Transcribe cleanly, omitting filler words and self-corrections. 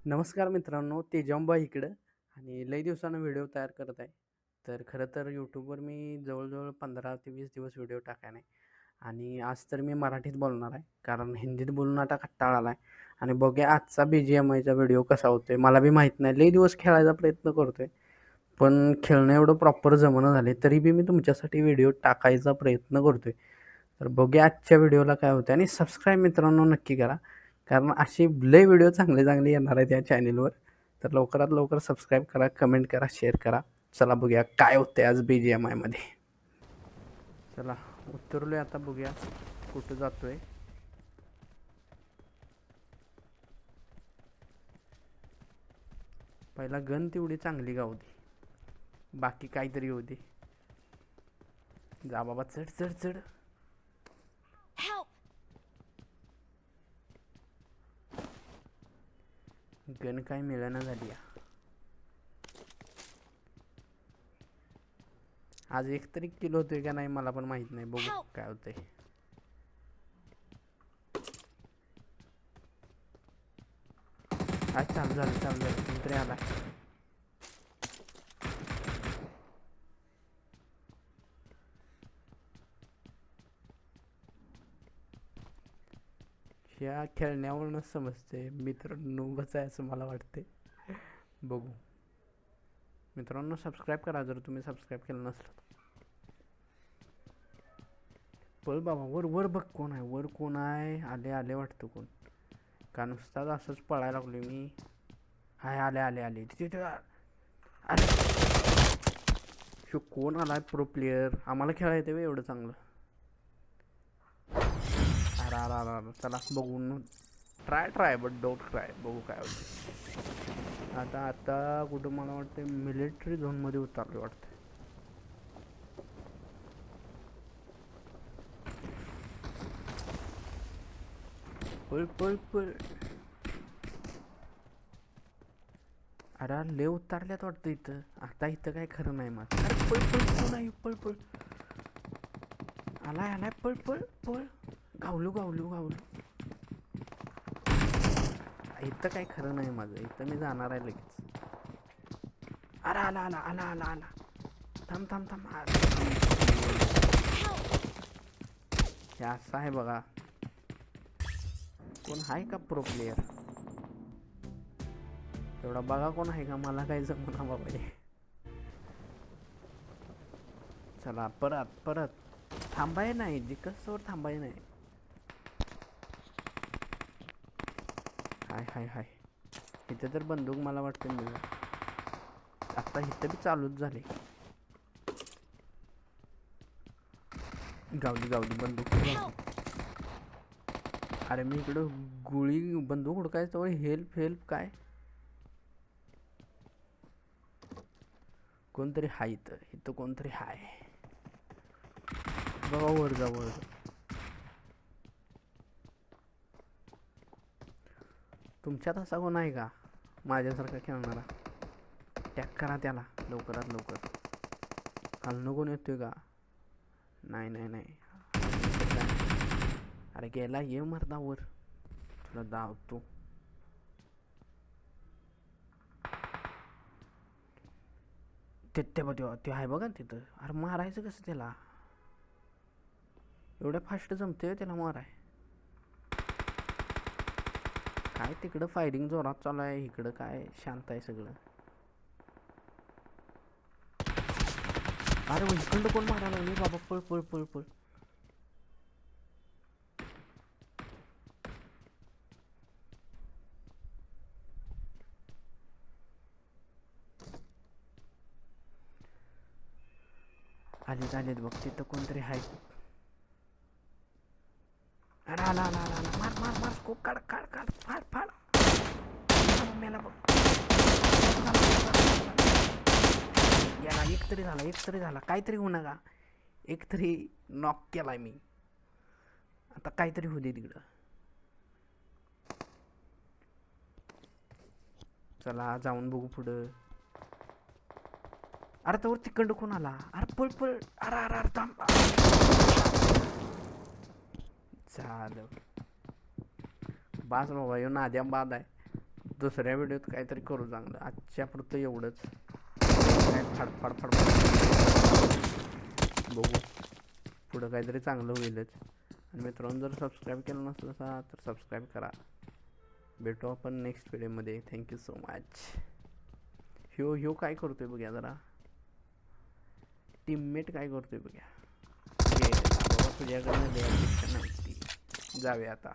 नमस्कार मित्रांनो, तेजांबा इकडं आणि लई दिवसानं व्हिडिओ तयार करत आहे. तर खरं तर यूट्यूबवर मी जवळजवळ 15 ते 20 दिवस व्हिडिओ टाकाय नाही आणि आज तर मी मराठीत बोलणार आहे. कारण हिंदीत बोलून आता कंटाळा आला आहे आणि बघूया आजचा BGMIचा व्हिडिओ कसा होतोय. मला बी माहीत नाही. लई दिवस खेळायचा प्रयत्न करतोय, पण खेळणं एवढं प्रॉपर जमेना झाले. तरी बी मी तुमच्यासाठी व्हिडिओ टाकायचा प्रयत्न करतोय. तर बघूया आजच्या व्हिडिओला काय होतं आणि सबस्क्राईब मित्रांनो नक्की करा. कारण असे लय व्हिडिओ चांगले चांगले येणार आहेत या चॅनेलवर. तर लवकरात लवकर सबस्क्राईब करा, कमेंट करा, शेअर करा. चला बघूया काय होतंय आज BGMI मध्ये. चला उतरलोय आता, बघूया कुठं जातोय. पहिला गन तेवढी चांगली गाव दे, बाकी काहीतरी होऊ दे. जा बाबा, चढ चढ चढ. गन काय मिळेना झाली. आज एक तरी किल होतोय का नाही मला पण माहित नाही. बघू काय होतंय. आज चालू झालं कोणतरी आला. ह्या खेळण्यावरूनच समजते मित्र नूबच आहे असं मला वाटते. बघू मित्रांनो, सबस्क्राईब करा जर तुम्ही सबस्क्राईब केलं नसलं. पळ बाबा, वर वर बघ कोण आहे, वर कोण आहे. आले आले वाटतं कोण, का नुसताच असंच पळायला लागलो मी. हाय, आले आले आले तिथे. अरे शो कोण आलाय, प्रो प्लेयर. आम्हाला खेळा येते एवढं चांगलं. अरे अरे अरे, चला बघून ट्राय बट डोंट ट्राय. बघू काय होतं. आता आता कुठं मला वाटतं मिलिटरी झोनमध्ये उतरले वाटतं. पळ पळ पळ. अरे लय उतरल्यात वाटतं इथं. आता इथं काय खरं नाही मग. अरे पळ पळ पळ, नाही पळ पळ. आलाय आलाय, पळ पळ पळ. गावलो गावलो गावलो. इथं काय खरं नाही माझं. इथं मी जाणार आहे लगेच. अरे आला आला आला आला आला. थांब थांब थांब. हे असं आहे बघा. कोण आहे का प्रो प्लेयर तेवढा बघा, कोण आहे का. मला काय जमना बाबा हे. चला परत परत. थांबाय नाही, जिकसवर थांबाय नाही. हाय हाय हाय. इथे तर बंदूक मला वाटतं मिळेल. आता इथं बी चालूच झाले. गावली गावली बंदूक. अरे मी इकडं गोळी बंदूक हुडकायचं तर हेल्प हेल्प काय. कोणतरी हाय इथं. इथं कोणतरी हाय बघा. वर जा वर जा. तुमच्यात असा कोण आहे का माझ्यासारखा खेळणारा. टॅग करा त्याला लवकरात लवकर. खालनं कोण येतोय का. नाही नाही नाही. अरे गेला, ये मरदा वर. तुला धावतो. ते आहे बघा तिथं. अरे मारायचं कसं त्याला. एवढ्या फास्ट जमते त्याला माराय. काय तिकडं फायरिंग जोरात चालू आहे, इकडं काय शांत आहे सगळं. अरे इकडं कोण मारायला लागले बाबा. पळ पळ पळ पळ. आलेत आलेत बघ. तिथं कोणतरी आहे. अरे आला आला आला आला. मार मार मार. स्कोप काढ काढ काढ. फाड फाड. मेला बघ. याला एक तरी झाला, एक तरी झाला. काहीतरी होऊ नका. एक तरी नॉक केलाय मी. आता काहीतरी होऊ दे तिकडं. चला जाऊन बघू पुढं. अरे तर तिकडं कोण आला. अरे पळ पळ. अरे अरे अरे थांब. झालं बास बाबा. येऊन नाद्या बाद आहे. दुसऱ्या व्हिडिओत काहीतरी करू चांगलं. आजच्या पुरतं एवढंच. काय फाडफाड बघू पुढं काहीतरी चांगलं होईलच. आणि मित्रांनो जर सबस्क्राईब केलं नसलं तर सबस्क्राईब करा. भेटू आपण नेक्स्ट व्हिडिओमध्ये. Thank you so much. ह्यो काय करतोय बघूया जरा. टीममेट काय करतोय बघूया. बाबा तुझ्याकडनं द्यायची माहिती. जाऊया आता.